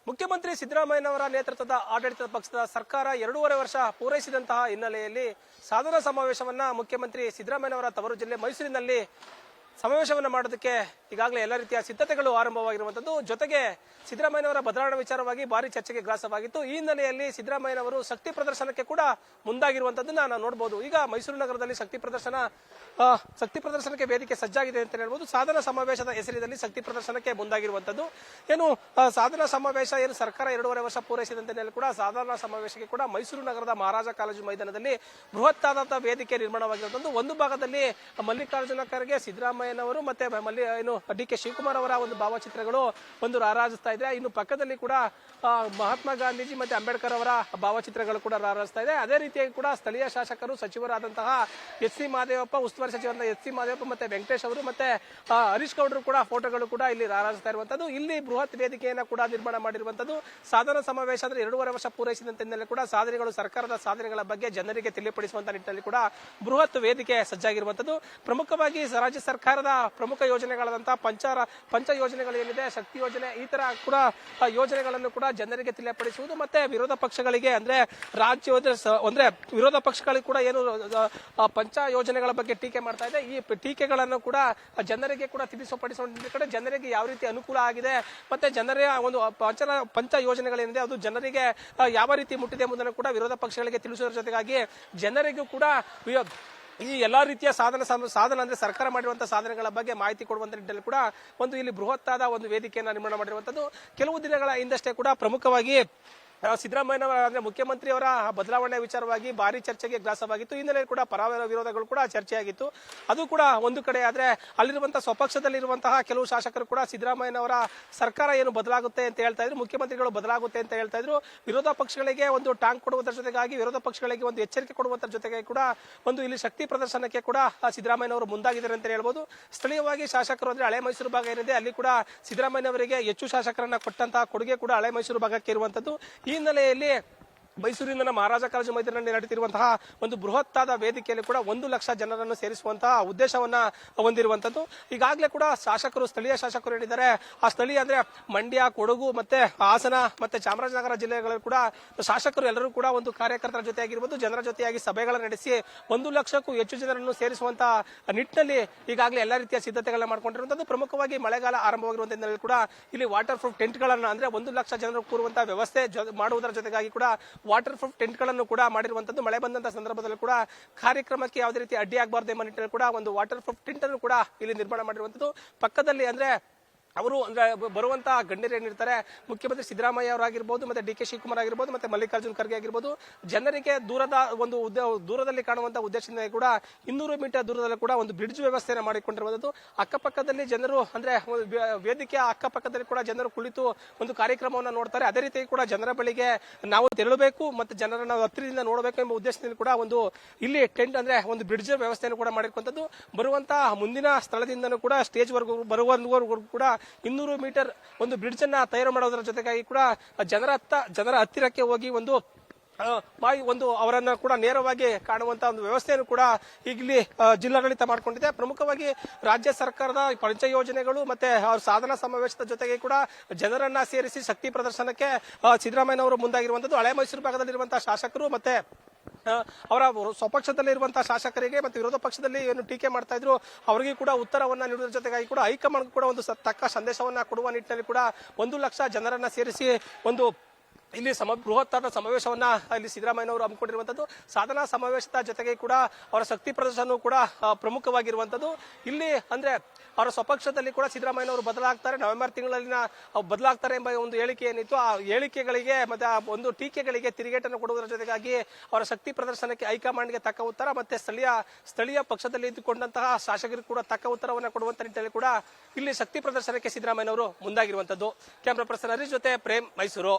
ಮುಖ್ಯಮಂತ್ರಿ ಸಿದ್ದರಾಮಯ್ಯನವರ ನೇತೃತ್ವದ ಆಡಳಿತ ಪಕ್ಷದ ಸರ್ಕಾರ 2.5 ವರ್ಷ ಪೂರೈಸಿದಂತಹ ಹಿನ್ನೆಲೆಯಲ್ಲಿ ಸಾಧನಾ ಸಮಾವೇಶವನ್ನ ಮುಖ್ಯಮಂತ್ರಿ ಸಿದ್ದರಾಮಯ್ಯನವರ ತವರು ಜಿಲ್ಲೆ ಮೈಸೂರಿನಲ್ಲಿ ಸಮಾವೇಶವನ್ನು ಮಾಡೋದಕ್ಕೆ ಈಗಾಗಲೇ ಎಲ್ಲ ರೀತಿಯ ಸಿದ್ಧತೆಗಳು ಆರಂಭವಾಗಿರುವಂತದ್ದು. ಜೊತೆಗೆ ಸಿದ್ದರಾಮಯ್ಯನವರ ಬದಲಾವಣೆ ವಿಚಾರವಾಗಿ ಭಾರಿ ಚರ್ಚೆಗೆ ಗ್ರಾಸವಾಗಿತ್ತು. ಈ ಹಿನ್ನೆಲೆಯಲ್ಲಿ ಸಿದ್ದರಾಮಯ್ಯನವರು ಶಕ್ತಿ ಪ್ರದರ್ಶನಕ್ಕೆ ಕೂಡ ಮುಂದಾಗಿರುವಂತದ್ದನ್ನ ನಾವು ನೋಡಬಹುದು. ಈಗ ಮೈಸೂರು ನಗರದಲ್ಲಿ ಶಕ್ತಿ ಪ್ರದರ್ಶನಕ್ಕೆ ವೇದಿಕೆ ಸಜ್ಜಾಗಿದೆ ಅಂತ ಹೇಳ್ಬೋದು. ಸಾಧನಾ ಸಮಾವೇಶದ ಹೆಸರಿನಲ್ಲಿ ಶಕ್ತಿ ಪ್ರದರ್ಶನಕ್ಕೆ ಮುಂದಾಗಿರುವಂತದ್ದು. ಏನು ಸಾಧನಾ ಸಮಾವೇಶ ಏನು ಸರ್ಕಾರ 2.5 ವರ್ಷ ಪೂರೈಸಿದಂತೆ ಕೂಡ ಸಾಧನಾ ಸಮಾವೇಶಕ್ಕೆ ಕೂಡ ಮೈಸೂರು ನಗರದ ಮಹಾರಾಜ ಕಾಲೇಜು ಮೈದಾನದಲ್ಲಿ ಬೃಹತ್ತಾದಂತಹ ವೇದಿಕೆ ನಿರ್ಮಾಣವಾಗಿರುವಂತದ್ದು. ಒಂದು ಭಾಗದಲ್ಲಿ ಮಲ್ಲಿಕಾರ್ಜುನ ಖರ್ಗೆ, ಸಿದ್ದರಾಮಯ್ಯನವರು ಮತ್ತೆ ಡಿ.ಕೆ. ಶಿವಕುಮಾರ್ ಅವರ ಒಂದು ಭಾವಚಿತ್ರಗಳು ಒಂದು ರಾರಾಜಿಸ್ತಾ ಇದೆ. ಇನ್ನು ಪಕ್ಕದಲ್ಲಿ ಕೂಡ ಮಹಾತ್ಮ ಗಾಂಧೀಜಿ ಮತ್ತೆ ಅಂಬೇಡ್ಕರ್ ಅವರ ಭಾವಚಿತ್ರಗಳು ಕೂಡ ರಾರಾಜಿಸ್ತಾ ಇದೆ. ಅದೇ ರೀತಿಯಾಗಿ ಕೂಡ ಸ್ಥಳೀಯ ಶಾಸಕರು ಸಚಿವರಾದಂತಹ ಎಚ್.ಸಿ. ಮಹದೇವಪ್ಪ, ಉಸ್ತುವಾರಿ ಸಚಿವರಾದ ಎಚ್.ಸಿ. ಮಹದೇವಪ್ಪ ಮತ್ತೆ ವೆಂಕಟೇಶ್ ಅವರು ಮತ್ತೆ ಹರೀಶ್ ಗೌಡರು ಕೂಡ ಫೋಟೋಗಳು ಕೂಡ ಇಲ್ಲಿ ರಾರಾಜಿಸ್ತಾ ಇರುವಂತದ್ದು. ಇಲ್ಲಿ ಬೃಹತ್ ವೇದಿಕೆಯನ್ನ ಕೂಡ ನಿರ್ಮಾಣ ಮಾಡಿರುವಂತದ್ದು. ಸಾಧನಾ ಸಮಾವೇಶ ಅಂದ್ರೆ 2.5 ವರ್ಷ ಪೂರೈಸಿದಂತೆ ಕೂಡ ಸಾಧನೆಗಳು, ಸರ್ಕಾರದ ಸಾಧನೆಗಳ ಬಗ್ಗೆ ಜನರಿಗೆ ತಿಳಿಪಡಿಸುವಂತ ನಿಟ್ಟಿನಲ್ಲಿ ಕೂಡ ಬೃಹತ್ ವೇದಿಕೆ ಸಜ್ಜಾಗಿರುವಂತದ್ದು. ಪ್ರಮುಖವಾಗಿ ರಾಜ್ಯ ಸರ್ಕಾರದ ಪ್ರಮುಖ ಯೋಜನೆಗಳಾದಂತಹ ಪಂಚ ಯೋಜನೆಗಳೇನಿದೆ, ಶಕ್ತಿ ಯೋಜನೆ, ಈ ತರ ಕೂಡ ಯೋಜನೆಗಳನ್ನು ಕೂಡ ಜನರಿಗೆ ತಿಳಿಯಪಡಿಸುವುದು ಮತ್ತೆ ವಿರೋಧ ಪಕ್ಷಗಳಿಗೆ ಅಂದ್ರೆ ವಿರೋಧ ಪಕ್ಷಗಳಿಗೆ ಕೂಡ ಏನು ಪಂಚ ಯೋಜನೆಗಳ ಬಗ್ಗೆ ಟೀಕೆ ಮಾಡ್ತಾ ಇದೆ, ಈ ಟೀಕೆಗಳನ್ನು ಕೂಡ ಜನರಿಗೆ ಕೂಡ ತಿಳಿಸಪಡಿಸುವ ಕಡೆ ಜನರಿಗೆ ಯಾವ ರೀತಿ ಅನುಕೂಲ ಆಗಿದೆ ಮತ್ತೆ ಜನರ ಒಂದು ಪಂಚ ಯೋಜನೆಗಳೇನಿದೆ ಅದು ಜನರಿಗೆ ಯಾವ ರೀತಿ ಮುಟ್ಟಿದೆ ಎಂಬುದನ್ನು ಕೂಡ ವಿರೋಧ ಪಕ್ಷಗಳಿಗೆ ತಿಳಿಸುವುದರ ಜೊತೆಗಾಗಿ ಜನರಿಗೂ ಕೂಡ ಈ ಎಲ್ಲಾ ರೀತಿಯ ಸಾಧನ ಅಂದ್ರೆ ಸರ್ಕಾರ ಮಾಡಿರುವಂತಹ ಸಾಧನೆಗಳ ಬಗ್ಗೆ ಮಾಹಿತಿ ಕೊಡುವಂತ ನಿಟ್ಟಿನಲ್ಲಿ ಕೂಡ ಒಂದು ಇಲ್ಲಿ ಬೃಹತ್ತಾದ ಒಂದು ವೇದಿಕೆಯನ್ನ ನಿರ್ಮಾಣ ಮಾಡಿರುವಂತದ್ದು. ಕೆಲವು ದಿನಗಳ ಹಿಂದಷ್ಟೇ ಕೂಡ ಪ್ರಮುಖವಾಗಿ ಸಿದ್ದರಾಮಯ್ಯನವರ ಅಂದ್ರೆ ಮುಖ್ಯಮಂತ್ರಿಯವರ ಬದಲಾವಣೆ ವಿಚಾರವಾಗಿ ಭಾರಿ ಚರ್ಚೆಗೆ ಗ್ರಾಸವಾಗಿತ್ತು. ಈ ಹಿನ್ನೆಲೆಯಲ್ಲಿ ಕೂಡ ಪರ ವಿರೋಧಗಳು ಕೂಡ ಚರ್ಚೆಯಾಗಿತ್ತು. ಅದು ಕೂಡ ಒಂದು ಕಡೆ ಆದ್ರೆ ಅಲ್ಲಿರುವಂತಹ ಸ್ವಪಕ್ಷದಲ್ಲಿರುವಂತಹ ಕೆಲವು ಶಾಸಕರು ಕೂಡ ಸಿದ್ದರಾಮಯ್ಯನವರ ಸರ್ಕಾರ ಏನು ಬದಲಾಗುತ್ತೆ ಅಂತ ಹೇಳ್ತಾ ಇದ್ರು, ಮುಖ್ಯಮಂತ್ರಿಗಳು ಬದಲಾಗುತ್ತೆ ಅಂತ ಹೇಳ್ತಾ ಇದ್ರು. ವಿರೋಧ ಪಕ್ಷಗಳಿಗೆ ಒಂದು ಟಾಂಗ್ ಕೊಡುವುದರ ಜೊತೆಗಾಗಿ ವಿರೋಧ ಪಕ್ಷಗಳಿಗೆ ಒಂದು ಎಚ್ಚರಿಕೆ ಕೊಡುವಂತ ಜೊತೆಗೆ ಕೂಡ ಒಂದು ಇಲ್ಲಿ ಶಕ್ತಿ ಪ್ರದರ್ಶನಕ್ಕೆ ಕೂಡ ಸಿದ್ದರಾಮಯ್ಯನವರು ಮುಂದಾಗಿದ್ದಾರೆ ಅಂತ ಹೇಳ್ಬೋದು. ಸ್ಥಳೀಯವಾಗಿ ಶಾಸಕರು ಅಂದ್ರೆ ಹಳೆ ಮೈಸೂರು ಭಾಗ ಏನಿದೆ ಅಲ್ಲಿ ಕೂಡ ಸಿದ್ದರಾಮಯ್ಯನವರಿಗೆ ಹೆಚ್ಚು ಶಾಸಕರನ್ನ ಕೊಟ್ಟಂತಹ ಕೊಡುಗೆ ಕೂಡ ಹಳೆ ಮೈಸೂರು ಭಾಗಕ್ಕೆ ಇರುವಂತದ್ದು. ಈ ಹಿನ್ನೆಲೆಯಲ್ಲಿ ಮೈಸೂರಿನ ಮಹಾರಾಜ ಕಾಲೇಜು ಮೈದಾನದಲ್ಲಿ ನಡೆಯುತ್ತಿರುವಂತಹ ಒಂದು ಬೃಹತ್ತಾದ ವೇದಿಕೆಯಲ್ಲಿ ಕೂಡ 1 ಲಕ್ಷ ಜನರನ್ನು ಸೇರಿಸುವಂತಹ ಉದ್ದೇಶವನ್ನ ಹೊಂದಿರುವಂತದ್ದು. ಈಗಾಗಲೇ ಕೂಡ ಸ್ಥಳೀಯ ಶಾಸಕರು ಹೇಳಿದ್ದಾರೆ, ಆ ಸ್ಥಳೀಯ ಅಂದ್ರೆ ಮಂಡ್ಯ, ಕೊಡಗು ಮತ್ತೆ ಹಾಸನ ಮತ್ತೆ ಚಾಮರಾಜನಗರ ಜಿಲ್ಲೆಗಳಲ್ಲಿ ಕೂಡ ಶಾಸಕರು ಎಲ್ಲರೂ ಕೂಡ ಒಂದು ಕಾರ್ಯಕರ್ತರ ಜೊತೆಯಾಗಿರ್ಬೋದು, ಜನರ ಜೊತೆಯಾಗಿ ಸಭೆಗಳನ್ನು ನಡೆಸಿ 1 ಲಕ್ಷಕ್ಕೂ ಹೆಚ್ಚು ಜನರನ್ನು ಸೇರಿಸುವಂತಹ ನಿಟ್ಟಿನಲ್ಲಿ ಈಗಾಗಲೇ ಎಲ್ಲಾ ರೀತಿಯ ಸಿದ್ಧತೆಗಳನ್ನ ಮಾಡ್ಕೊಂಡಿರುವಂತದ್ದು. ಪ್ರಮುಖವಾಗಿ ಮಳೆಗಾಲ ಆರಂಭವಾಗಿರುವಂತ ಹಿನ್ನೆಲೆಯಲ್ಲಿ ಕೂಡ ಇಲ್ಲಿ ವಾಟರ್ ಪ್ರೂಫ್ ಟೆಂಟ್ ಗಳನ್ನ ಅಂದ್ರೆ 1 ಲಕ್ಷ ಜನರು ಕೂರುವಂತಹ ವ್ಯವಸ್ಥೆ ಮಾಡುವುದರ ಜೊತೆಗಾಗಿ ಕೂಡ ವಾಟರ್ ಪ್ರೂಫ್ ಟೆಂಟ್ ಗಳನ್ನು ಕೂಡ ಮಾಡಿರುವಂತದ್ದು. ಮಳೆ ಬಂದಂತಹ ಸಂದರ್ಭದಲ್ಲಿ ಕೂಡ ಕಾರ್ಯಕ್ರಮಕ್ಕೆ ಯಾವುದೇ ರೀತಿ ಅಡ್ಡಿ ಆಗಬಾರದು ಎಂಬ ನಿಟ್ಟಿನಲ್ಲಿ ಕೂಡ ಒಂದು ವಾಟರ್ ಪ್ರೂಫ್ ಟೆಂಟ್ ಅನ್ನು ಕೂಡ ಇಲ್ಲಿ ನಿರ್ಮಾಣ ಮಾಡಿರುವಂತದ್ದು. ಪಕ್ಕದಲ್ಲಿ ಅಂದ್ರೆ ಅವರು ಅಂದ್ರೆ ಬರುವಂತಹ ಗಣ್ಯರು ಏನಿರ್ತಾರೆ, ಮುಖ್ಯಮಂತ್ರಿ ಸಿದ್ದರಾಮಯ್ಯ ಅವರಾಗಿರ್ಬೋದು ಮತ್ತೆ ಡಿ.ಕೆ. ಶಿವಕುಮಾರ್ ಆಗಿರ್ಬೋದು ಮತ್ತೆ ಮಲ್ಲಿಕಾರ್ಜುನ ಖರ್ಗೆ ಆಗಿರ್ಬೋದು, ಜನರಿಗೆ ದೂರದಲ್ಲಿ ಕಾಣುವಂತಹ ಉದ್ದೇಶದಿಂದ ಕೂಡ 200 ಮೀಟರ್ ದೂರದಲ್ಲಿ ಕೂಡ ಒಂದು ಬ್ರಿಡ್ಜ್ ವ್ಯವಸ್ಥೆಯನ್ನು ಮಾಡಿಕೊಂಡಿರುವಂತದ್ದು. ಅಕ್ಕಪಕ್ಕದಲ್ಲಿ ಜನರು ಅಂದ್ರೆ ವೇದಿಕೆಯ ಅಕ್ಕಪಕ್ಕದಲ್ಲಿ ಕೂಡ ಜನರು ಕುಳಿತು ಒಂದು ಕಾರ್ಯಕ್ರಮವನ್ನು ನೋಡ್ತಾರೆ. ಅದೇ ರೀತಿ ಕೂಡ ಜನರ ಬಳಿಗೆ ನಾವು ತೆರಳಬೇಕು ಮತ್ತೆ ಜನರನ್ನು ಹತ್ತಿರದಿಂದ ನೋಡಬೇಕು ಎಂಬ ಉದ್ದೇಶದಿಂದ ಕೂಡ ಒಂದು ಇಲ್ಲಿ ಟೆಂಟ್ ಅಂದ್ರೆ ಒಂದು ಬ್ರಿಡ್ಜ್ ವ್ಯವಸ್ಥೆಯನ್ನು ಕೂಡ ಮಾಡಿರುವಂತದ್ದು. ಬರುವಂತಹ ಮುಂದಿನ ಸ್ಥಳದಿಂದನೂ ಕೂಡ ಸ್ಟೇಜ್ ವರೆಗೂ ಬರುವವರೆಗೂ ಕೂಡ 200 ಮೀಟರ್ ಒಂದು ಬ್ರಿಡ್ಜ್ ಅನ್ನ ತಯಾರು ಮಾಡೋದರ ಜೊತೆಗಾಗಿ ಕೂಡ ಜನರ ಹತ್ತಿರಕ್ಕೆ ಹೋಗಿ ಒಂದು ಅವರನ್ನ ಕೂಡ ನೇರವಾಗಿ ಕಾಣುವಂತಹ ಒಂದು ವ್ಯವಸ್ಥೆಯನ್ನು ಕೂಡ ಇಲ್ಲಿ ಜಿಲ್ಲಾಡಳಿತ ಮಾಡಿಕೊಂಡಿದೆ. ಪ್ರಮುಖವಾಗಿ ರಾಜ್ಯ ಸರ್ಕಾರದ ಪಂಚ ಯೋಜನೆಗಳು ಮತ್ತೆ ಅವ್ರ ಸಾಧನಾ ಸಮಾವೇಶದ ಜೊತೆಗೆ ಕೂಡ ಜನರನ್ನ ಸೇರಿಸಿ ಶಕ್ತಿ ಪ್ರದರ್ಶನಕ್ಕೆ ಸಿದ್ದರಾಮಯ್ಯನವರು ಮುಂದಾಗಿರುವಂತದ್ದು. ಹಳೆ ಮೈಸೂರು ಭಾಗದಲ್ಲಿರುವಂತಹ ಶಾಸಕರು ಮತ್ತೆ ಅವರ ಸ್ವಪಕ್ಷದಲ್ಲಿರುವಂತಹ ಶಾಸಕರಿಗೆ ಮತ್ತೆ ವಿರೋಧ ಪಕ್ಷದಲ್ಲಿ ಏನು ಟೀಕೆ ಮಾಡ್ತಾ ಇದ್ರು ಅವರಿಗೆ ಕೂಡ ಉತ್ತರವನ್ನ ನೀಡುವುದರ ಜೊತೆಗಾಗಿ ಕೂಡ ಹೈಕಮಾಂಡ್ ಕೂಡ ಒಂದು ತಕ್ಕ ಸಂದೇಶವನ್ನ ಕೊಡುವ ನಿಟ್ಟಿನಲ್ಲಿ ಕೂಡ 1 ಲಕ್ಷ ಜನರನ್ನ ಸೇರಿಸಿ ಒಂದು ಇಲ್ಲಿ ಬೃಹತ್ತಾದ ಸಮಾವೇಶವನ್ನ ಇಲ್ಲಿ ಸಿದ್ದರಾಮಯ್ಯನವರು ಹಮ್ಮಿಕೊಂಡಿರುವಂತದ್ದು. ಸಾಧನಾ ಸಮಾವೇಶದ ಜೊತೆಗೆ ಕೂಡ ಅವರ ಶಕ್ತಿ ಪ್ರದರ್ಶನ ಕೂಡ ಪ್ರಮುಖವಾಗಿರುವಂತದ್ದು. ಇಲ್ಲಿ ಅಂದ್ರೆ ಅವರ ಸ್ವಪಕ್ಷದಲ್ಲಿ ಕೂಡ ಸಿದ್ದರಾಮಯ್ಯನವರು ಬದಲಾಗ್ತಾರೆ, ನವೆಂಬರ್ ತಿಂಗಳಲ್ಲಿನ ಬದಲಾಗ್ತಾರೆ ಎಂಬ ಒಂದು ಹೇಳಿಕೆ ಏನಿತ್ತು, ಆ ಹೇಳಿಕೆಗಳಿಗೆ ಮತ್ತೆ ಆ ಒಂದು ಟೀಕೆಗಳಿಗೆ ತಿರುಗೇಟನ್ನು ಕೊಡುವುದರ ಜೊತೆಗಾಗಿ ಅವರ ಶಕ್ತಿ ಪ್ರದರ್ಶನಕ್ಕೆ ಹೈಕಮಾಂಡ್ಗೆ ತಕ್ಕ ಉತ್ತರ ಮತ್ತೆ ಸ್ಥಳೀಯ ಪಕ್ಷದಲ್ಲಿ ಇದ್ದುಕೊಂಡಂತಹ ಶಾಸಕರಿಗೆ ಕೂಡ ತಕ್ಕ ಉತ್ತರವನ್ನು ಕೊಡುವಂತ ನಿಟ್ಟಿನಲ್ಲಿ ಕೂಡ ಇಲ್ಲಿ ಶಕ್ತಿ ಪ್ರದರ್ಶನಕ್ಕೆ ಸಿದ್ದರಾಮಯ್ಯನವರು ಮುಂದಾಗಿರುವಂತದ್ದು. ಕ್ಯಾಮರಾ ಪರ್ಸನ್ ಹರೀಶ್ ಜೊತೆ ಪ್ರೇಮ್, ಮೈಸೂರು.